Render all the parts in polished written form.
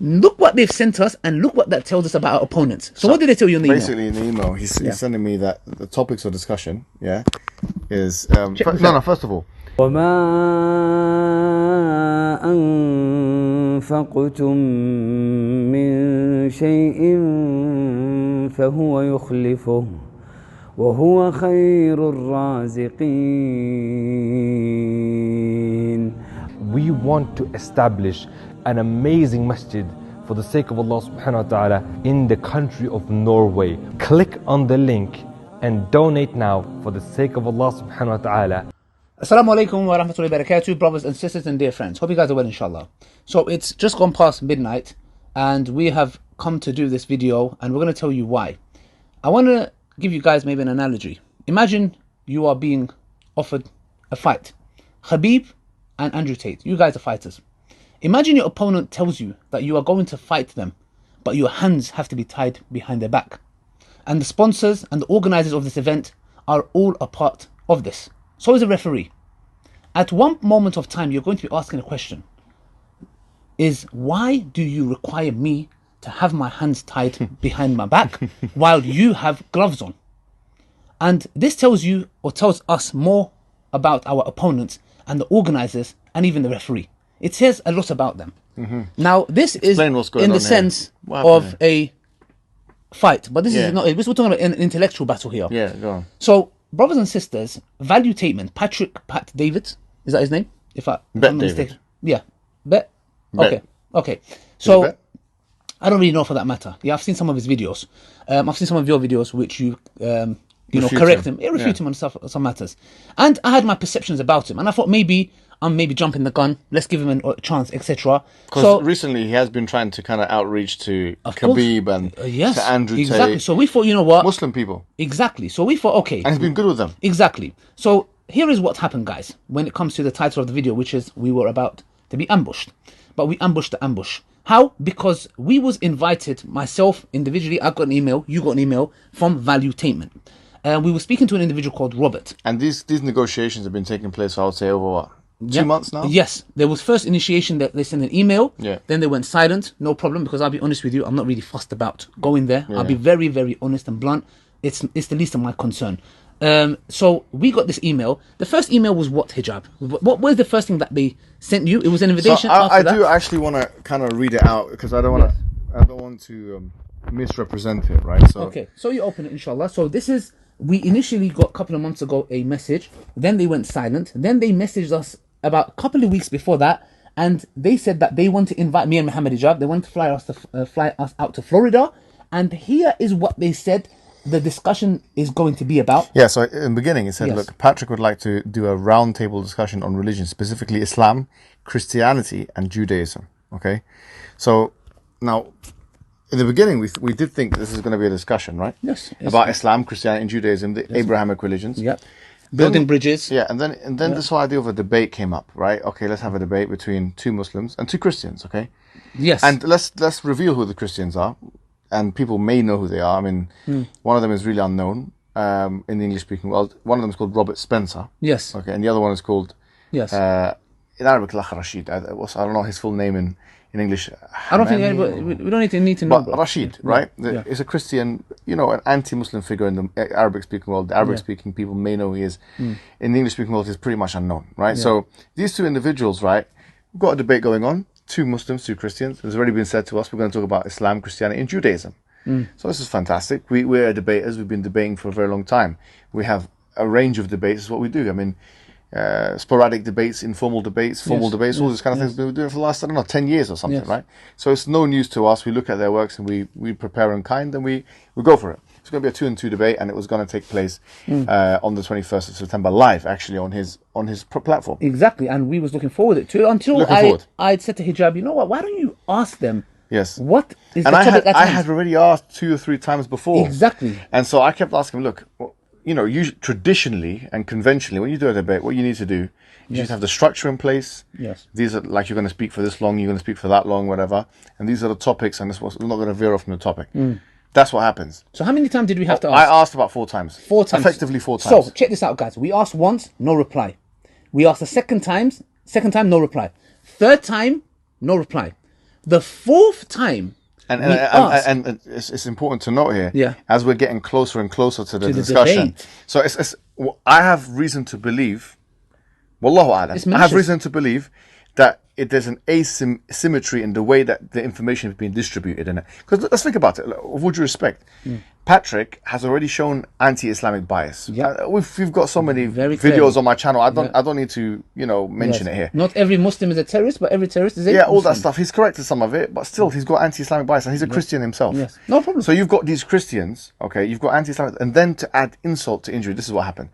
Look what they've sent us, and look what that tells us about our opponents. So what did they tell you in the email? Basically, in the email, he's sending me that the topics of discussion, is... first of all. وَمَا أَنفَقْتُم مِّن شَيْءٍ فَهُوَ يُخْلِفُهُ وَهُوَ خَيْرُ الرَّازِقِينَ. We want to establish an amazing masjid for the sake of Allah subhanahu wa ta'ala in the country of Norway. Click on the link and donate now for the sake of Allah subhanahu wa ta'ala. Assalamu alaikum wa rahmatullahi wa barakatuh, brothers and sisters and dear friends. Hope you guys are well, inshallah. So it's just gone past midnight and we have come to do this video, and we're going to tell you why. I want to give you guys maybe an analogy. Imagine you are being offered a fight. Khabib and Andrew Tate, you guys are fighters. Imagine your opponent tells you that you are going to fight them, but your hands have to be tied behind their back. And the sponsors and the organizers of this event are all a part of this. So is a referee. At one moment of time, you're going to be asking a question. Is why do you require me to have my hands tied behind my back while you have gloves on? And this tells you, or tells us, more about our opponents and the organizers and even the referee. It says a lot about them. Now, this is in the sense of a fight, but this is not. We're talking about an intellectual battle here. Yeah, go on. So, brothers and sisters, Value Tateman, Pat David, is that his name? If I'm not mistaken. Yeah, Bet. Okay. So, I don't really know for that matter. Yeah, I've seen some of his videos. I've seen some of your videos, which you correct him. Refute him on some matters. And I had my perceptions about him, and I thought I'm jumping the gun. Let's give him a chance, etc. Because recently he has been trying to kind of outreach to Khabib and to Andrew Tate. Exactly. So we thought, you know what? Muslim people. Exactly. So we thought, okay. And he's been good with them. Exactly. So here is what happened, guys, when it comes to the title of the video, which is we were about to be ambushed. But we ambushed the ambush. How? Because we was invited, myself individually, I got an email, you got an email from Value Tateman. We were speaking to an individual called Robert. And these negotiations have been taking place, I would say, over what? 2 months now? Yes. There was first initiation that they sent an email. Yeah. Then they went silent. No problem, because I'll be honest with you, I'm not really fussed about going there. Yeah. I'll be very, very honest and blunt. It's the least of my concern. So we got this email. The first email was what, Hijab? What was the first thing that they sent you? It was an invitation. So I do actually want to kind of read it out, because I don't want to misrepresent it, right? So okay. So you open it, inshallah. So this is, we initially got a couple of months ago a message. Then they went silent. Then they messaged us about a couple of weeks before that, and they said that they want to invite me and Muhammad Hijab. They want to fly us out to Florida. And here is what they said the discussion is going to be about. Yeah, so in the beginning it said, look, Patrick would like to do a roundtable discussion on religion, specifically Islam, Christianity and Judaism. Okay, so now in the beginning we did think this is going to be a discussion, right? Yes. About Islam, Christianity and Judaism, the Abrahamic religions. Yep. Building bridges. Yeah, and then this whole idea of a debate came up, right? Okay, let's have a debate between two Muslims and two Christians, okay? Yes. And let's reveal who the Christians are. And people may know who they are. I mean, one of them is really unknown in the English-speaking world. One of them is called Robert Spencer. Yes. Okay, and the other one is called, in Arabic, 𝙗𝙪𝙞𝙤𝙬. I don't know his full name in English. I don't think we don't need to know. But Rashid, right? Yeah. Is a Christian, an anti-Muslim figure in the Arabic-speaking world. The Arabic-speaking people may know who he is. In the English-speaking world, he's pretty much unknown, right? Yeah. So these two individuals, right, we've got a debate going on. Two Muslims, two Christians. It's already been said to us, we're going to talk about Islam, Christianity and Judaism. So this is fantastic. We're debaters. We've been debating for a very long time. We have a range of debates. Is what we do. I mean, sporadic debates, informal debates, formal debates, all these kind of things we've been doing for the last, 10 years or something, right? So it's no news to us. We look at their works and we prepare in kind and we go for it. It's going to be a 2-on-2 debate, and it was going to take place on the 21st of September live, actually, on his platform. Exactly, and we was looking forward to it until I'd said to Hijab, you know what, why don't you ask them? Yes. What is and the topic at hand? I had already asked 2 or 3 times before. Exactly. And so I kept asking, look, traditionally and conventionally, when you do a debate, what you need to do is you have the structure in place. Yes. These are like, you're going to speak for this long, you're going to speak for that long, whatever. And these are the topics, and we're not going to veer off from the topic. That's what happens. So how many times did we have to ask? I asked about 4 times. 4 times. Effectively 4 times. So check this out, guys. We asked once, no reply. We asked the second time, no reply. Third time, no reply. The fourth time. And it's important to note here, as we're getting closer and closer to the discussion. So I have reason to believe, Wallahu a'lam, I have reason to believe that there's an asymmetry in the way that the information is being distributed in it. Because let's think about it, with all due respect. Patrick has already shown anti-Islamic bias. We've got so many videos on my channel. I don't need to mention it here. Not every Muslim is a terrorist, but every terrorist is a Muslim. All that stuff. He's corrected some of it, but still he's got anti-Islamic bias, and he's a Christian himself. No problem. So you've got these Christians, okay? You've got anti-Islamic, and then to add insult to injury, this is what happened.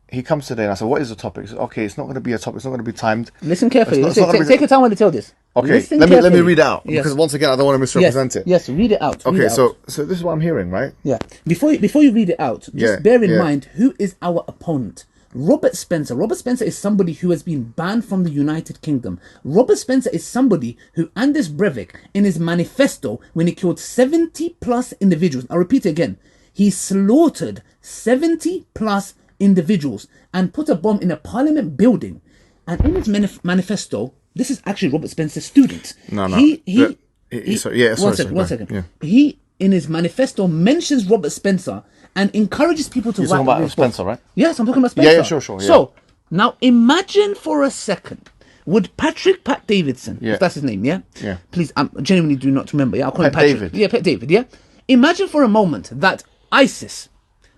He comes today and I said, what is the topic? He said, okay, it's not going to be a topic. It's not going to be timed. Listen carefully. Take your time when they tell this. Okay, let me read it out. Because once again, I don't want to misrepresent it. Yes, read it out. Okay, so this is what I'm hearing, right? Yeah. Before you read it out, just bear in mind who is our opponent. Robert Spencer. Robert Spencer is somebody who has been banned from the United Kingdom. Robert Spencer is somebody who Anders Breivik, in his manifesto, when he killed 70 plus individuals, I'll repeat it again, he slaughtered 70 plus individuals and put a bomb in a parliament building. And in his manifesto, this is actually Robert Spencer's student. No. One second. He, in his manifesto, mentions Robert Spencer and encourages people to You're write talking about Spencer, right? Yes, I'm talking about Spencer. Yeah, sure. Yeah. So, now imagine for a second, would Pat Davidson, if that's his name, please, I genuinely do not remember. I'll call him Patrick. Pat David, Imagine for a moment that ISIS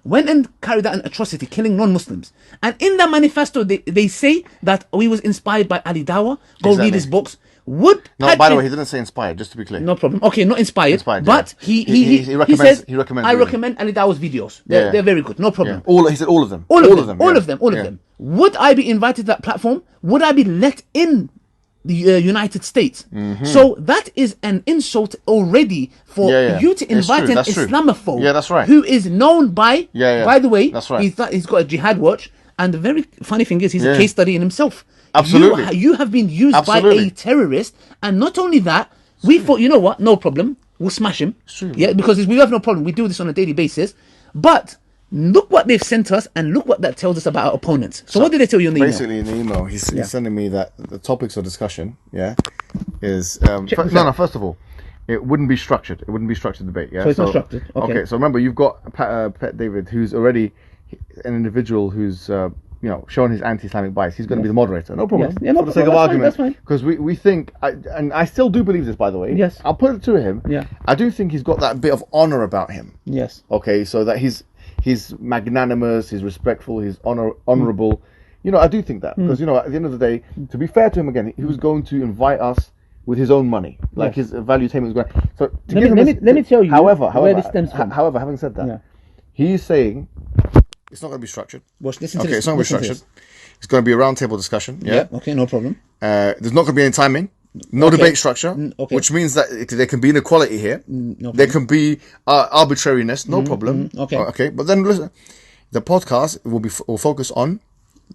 went and carried out an atrocity, killing non-Muslims. And in the manifesto, they say that he was inspired by Ali Dawah. Go read his books. By the way, he didn't say inspired, just to be clear. No problem. Okay, not inspired but he says, I recommend Ali Dawah's videos. They're very good. No problem. He said all of them. All of them. Would I be invited to that platform? Would I be let in the United States? So that is an insult already for you to invite an Islamophobe who is known by the way, that's right. He's got a jihad watch, and the very funny thing is he's a case study in himself. Absolutely. You have been used by a terrorist, and not only that, we thought, you know what, no problem, we'll smash him. Because we have no problem, we do this on a daily basis. But look what they've sent us, and look what that tells us about our opponents. So what did they tell you in the email? Basically, in the email, he's sending me that the topics of discussion, is... first of all, it wouldn't be structured. It wouldn't be structured debate, So it's not structured. Okay, so remember, you've got Pat David, who's already an individual who's... showing his anti-Islamic bias. He's going to be the moderator. No problem. For the sake of argument. Because we think, and I still do believe this, by the way. Yes. I'll put it to him. I do think he's got that bit of honor about him. Yes. Okay, so that he's magnanimous, he's respectful, he's honorable. I do think that. Because, at the end of the day, to be fair to him again, he was going to invite us with his own money. Like his value statement was going. So let me tell you however, where this stems from. However, having said that, he's saying... It's not going to be structured. It's not going to be structured. It's going to be a roundtable discussion. Okay, no problem. There's not going to be any timing. No debate structure. Which means that there can be inequality here. There can be arbitrariness. No problem. Okay. But then listen, the podcast will focus on,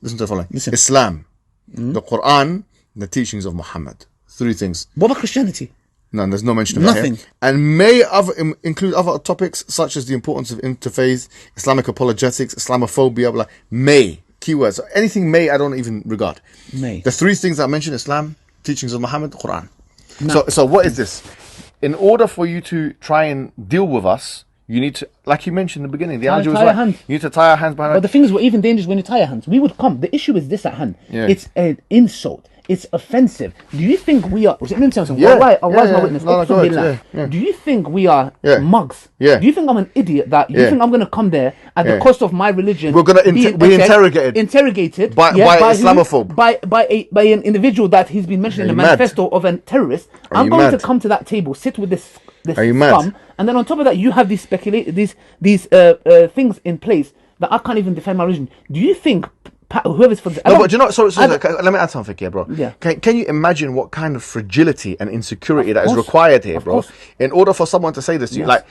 listen to the following. Islam, the Qur'an, the teachings of Muhammad. 3 things. What about Christianity? No, there's no mention of that here. And may include other topics such as the importance of interfaith, Islamic apologetics, Islamophobia, blah, may, keywords. Anything may, I don't even regard. May. The 3 things that I mentioned: Islam, teachings of Muhammad, Quran. So what is this? In order for you to try and deal with us, you need to, like you mentioned in the beginning, the analogy was right. You need to tie our hands behind. But the thing is, we're even dangerous when you tie our hands. We would come. The issue is this at hand. It's an insult. It's offensive. Do you think we are... Let me tell you something. Allah is my witness. Do you think we are mugs? Do you think I'm an idiot that... You think I'm going to come there at the cost of my religion? We're going to be interrogated by Islamophobe. By an individual that he's been mentioned in the manifesto of a terrorist. I'm going to come to that table, sit with this scum, and then on top of that, you have these things in place that I can't even defend my religion. Do you think... Whoever's for no, but do you know? Sorry, let me add something here, bro. Can you imagine what kind of fragility and insecurity that is required here, bro? In order for someone to say this to you, like,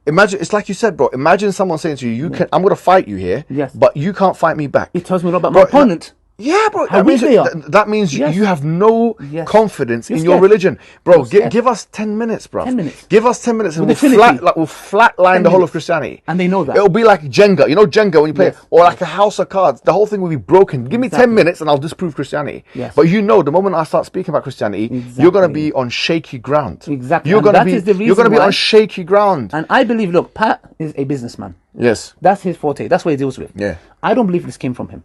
imagine, it's like you said, bro. Imagine someone saying to you, I'm going to fight you here, but you can't fight me back. It tells me a lot about my opponent. Yeah, bro. How weak they are. That means Yes. you have no Yes. confidence You're in your scared. religion, bro. You're scared. Give us 10 minutes, bro. 10 minutes. Give us 10 minutes, and With we'll the Trinity. we'll flatline 10 the whole of minutes. Christianity. And they know that. It'll be like Jenga. You know Jenga when you play, Yes. or like a house of cards. The whole thing will be broken. Give me 10 Exactly. minutes, and I'll disprove Christianity. Yes. But you know, the moment I start speaking about Christianity, you're going to Exactly. be on shaky ground. Exactly. You're And going to that be. is the You're going to reason be why- on shaky ground. And I believe, look, Pat is a businessman. Yes. That's his forte. That's what he deals with. Yeah. I don't believe this came from him.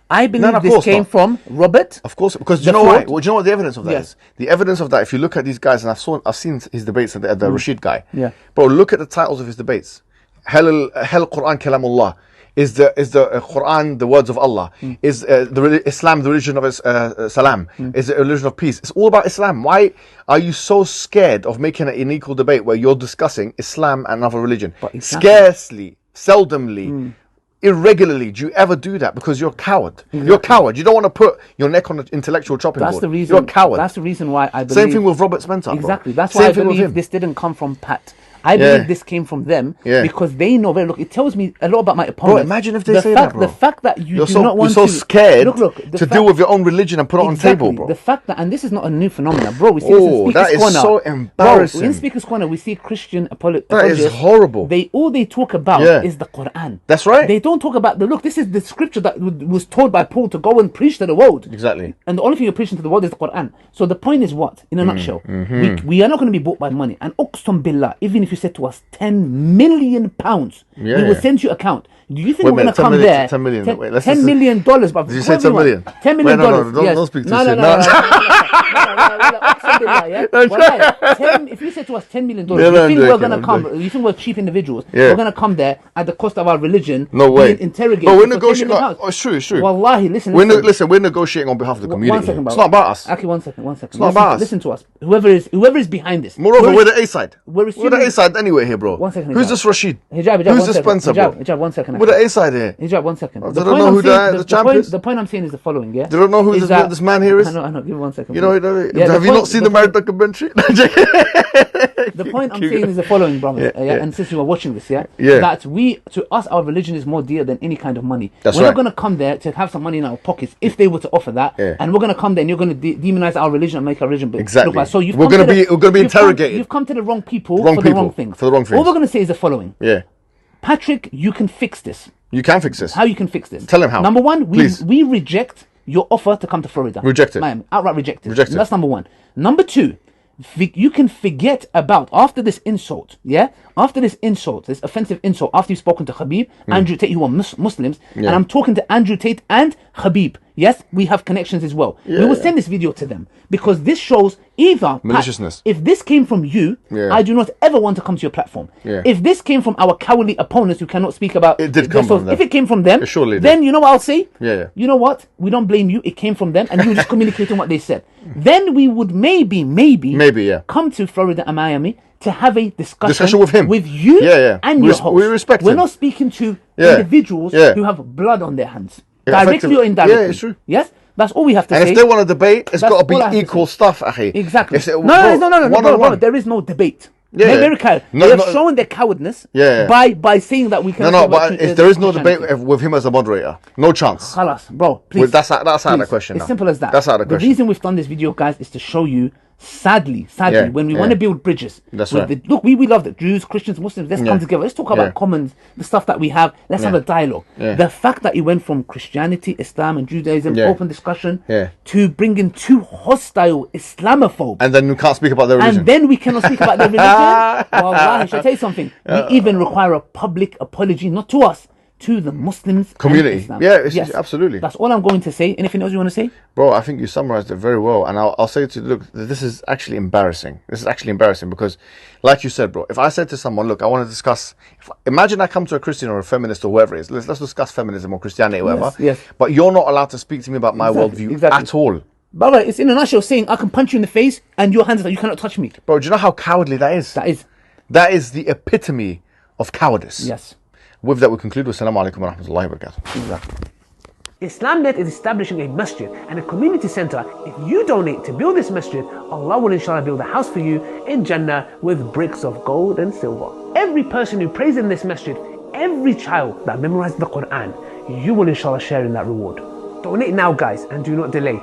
I believe of this course came not. from Robert. Of course, because do The you know why? fraud? Well, do you know what the evidence of that Yes. is? The evidence of that, if you look at these guys, and I've seen his debates at the Rashid guy. Yeah. Bro, look at the titles of his debates. 𝙗𝙪𝙞𝙤𝙪 Kalamullah. Is the Qur'an the words of Allah? Is Islam the religion of salam? Is it a religion of peace? It's all about Islam. Why are you so scared of making an unequal debate where you're discussing Islam and another religion? Exactly. Scarcely, seldomly, irregularly do you ever do that, because you're a coward. You're a coward. You don't want to put your neck on the intellectual chopping That's board. the reason. You're a coward. That's the reason why I believe. Same thing with Robert Spencer. bro. Exactly. That's Same why I thing with believe him. this didn't come from Pat. I Yeah. believe this came from them Yeah. because they know very. Look, it tells me a lot about my opponent. imagine if they say that, bro. The fact that you You're do so, not want you're so to scared look, the to fact- deal with your own religion and put it on the table, bro. The fact that, and this is not a new phenomenon, bro. We see this in Oh, Speaker's that is Corner. so Bro, embarrassing. in Speaker's Corner, we see Christian That is apologists. horrible. All they talk about Yeah. is the Qur'an. That's right. They don't talk about the look. This is the scripture that was told by Paul to go and preach to the world. Exactly. And the only thing you're preaching to the world is the Qur'an. So the point is what? In a nutshell, mm-hmm. we are not going to be bought by money. And uqsum billah, even if you said to us 10 million pounds, Yeah, we will yeah. send you account. Do you think Wait a we're going minute, to 10 come million, there? 10 million. Wait, let's $10 just- million, bruv. Did you say 10 million? $10 million. Wait, no, Yes. don't speak to No, shit. no, uqsum billah, yeah? Wallahi, if you said to us $10 million, Yeah, you no, I'm think we're joking, going to I'm come? joking. You think we're cheap individuals? Yeah. We're going to come there at the cost of our religion? No way. Being interrogated. But we're for $10 negotiating. million pounds? Oh, it's true, it's true. Wallahi, listen. We're negotiating on behalf of the community. One second, bro. It's not about us. Okay, one second. It's not about us. Listen to us. Whoever is behind this. Moreover, we're the A side. we're We're the receiving- A side anyway here, bro. One second, Who's Hijab. this Rashid? Hijab, Who's one this second. Spencer, bro? Hijab, 1 second. We're the A side here. Hijab, 1 second. They don't know who the champ is? The point I'm saying is the following, yeah? They don't know who this man here is? I know. Give me 1 second. You know, Yeah, have you not seen the married documentary? The point I'm saying is the following, brothers. Yeah, yeah. And since you are watching this, yeah? Yeah. That to us, our religion is more dear than any kind of money. That's we're right. not going to come there to have some money in our pockets if they were to offer that. Yeah. And we're going to come there and you're going to demonize our religion and make our religion big. Exactly. Look, like, so We're gonna be interrogated. You've come to the wrong people Wrong for the people, wrong things. for the wrong things. All we're going to say is the following. Yeah. Patrick, you can fix this. You can fix this. How you can fix this? Tell him how. Number one, Please. we reject your offer to come to Florida. Reject it. Miami, outright reject it. Reject it. That's number one. Number two, you can forget about after this insult, yeah? After this insult, this offensive insult, after you've spoken to Khabib, Andrew Tate, who are Muslims, and I'm talking to Andrew Tate and Khabib. Yes, we have connections as well. We will send this video to them because this shows either Maliciousness. If this came from you, I do not ever want to come to your platform. Yeah. If this came from our cowardly opponents who cannot speak about It did come from them. If it came from them, It surely did. then you know what I'll say? Yeah. You know what? We don't blame you. It came from them, and you were just communicating what they said. Then we would maybe, yeah. come to Florida and Miami to have a Discussion with him. with you, and your host. We respect We're him. not speaking to Yeah. individuals Yeah. who have blood on their hands, Yeah, directly effectively. or indirectly. Yeah, it's true. Yes, that's all we have to And say. if they want to debate, it's That's got to all I have be to equal say. stuff, akhi. Exactly. If it- No, one bro, on one. there is no debate. Yeah, They're yeah. very clear. No, They have no. shown their cowardness Yeah. by saying that we can. No, but if there is no debate with him as a moderator, no chance. Khalas, bro, please. Well, that's out of the Please. question It's now. simple as that. That's out of the question. reason we've done this video, guys, is to show you, sadly, Yeah, when we yeah. want to build bridges. That's with right. look, we love that Jews, Christians, Muslims, let's come together. Let's talk about commons, the stuff that we have. Let's have a dialogue. Yeah. The fact that it went from Christianity, Islam, and Judaism, open discussion, to bringing two hostile Islamophobes. And then we can't speak about their religion. And then we cannot speak about their religion. Wallahi, shall I tell you something? We even require a public apology, not to us, to the Muslims Community. and Islam. Yeah, it's absolutely. That's all I'm going to say. Anything else you want to say? Bro, I think you summarized it very well. And I'll say to you, look, this is actually embarrassing. This is actually embarrassing because, like you said, bro, if I said to someone, look, I want to discuss, imagine I come to a Christian or a feminist or whoever it is, let's discuss feminism or Christianity or whatever. Yes. But you're not allowed to speak to me about my worldview at all. Brother, it's in a nutshell saying I can punch you in the face and your hands are you cannot touch me. Bro, do you know how cowardly that is? That is the epitome of cowardice. Yes. With that, we conclude with Assalamu alaikum wa rahmatullahi wa barakatuh. Exactly. IslamNet is establishing a masjid and a community center. If you donate to build this masjid, Allah will inshallah build a house for you in Jannah with bricks of gold and silver. Every person who prays in this masjid, every child that memorizes the Qur'an, you will inshallah share in that reward. Donate now, guys, and do not delay.